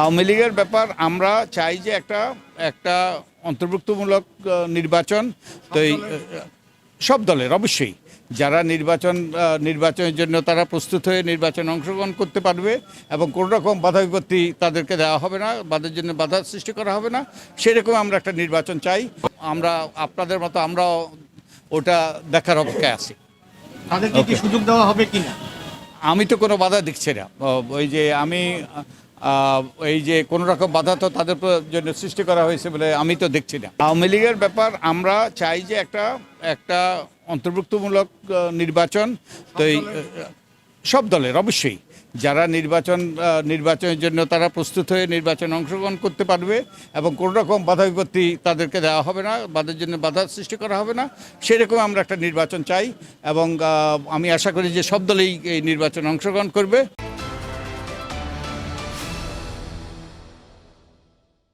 আওয়ামী লীগের ব্যাপার আমরা চাই যে একটা একটা অন্তর্ভুক্তমূলক নির্বাচন। তো সব দলের অবশ্যই যারা নির্বাচনের জন্য তারা প্রস্তুত হয়ে নির্বাচনে অংশগ্রহণ করতে পারবে এবং কোনো রকম বাধা বিপত্তি তাদেরকে দেওয়া হবে না, বাধার জন্য বাধা সৃষ্টি করা হবে না, সেরকম আমরা একটা নির্বাচন চাই। আমরা আপনাদের মতো আমরাও ওটা দেখার অপেক্ষায় আছি। তাদেরকে কি সুযোগ দেওয়া হবে কিনা? আমি তো কোনো বাধা দেখছি না। ওই যে এই যে কোনো রকম বাধা তো তাদের জন্য সৃষ্টি করা হয়েছে বলে আমি তো দেখছি না। আওয়ামী লীগের ব্যাপার আমরা চাই যে একটা অন্তর্ভুক্তমূলক নির্বাচন। তো সব দলের অবশ্যই যারা নির্বাচনের জন্য তারা প্রস্তুত হয়ে নির্বাচনে অংশগ্রহণ করতে পারবে এবং কোনো রকম বাধা বিপত্তি তাদেরকে দেওয়া হবে না, বাধার জন্য বাধা সৃষ্টি করা হবে না, সেরকম আমরা একটা নির্বাচন চাই এবং আমি আশা করি যে সব দলেই এই নির্বাচনে অংশগ্রহণ করবে।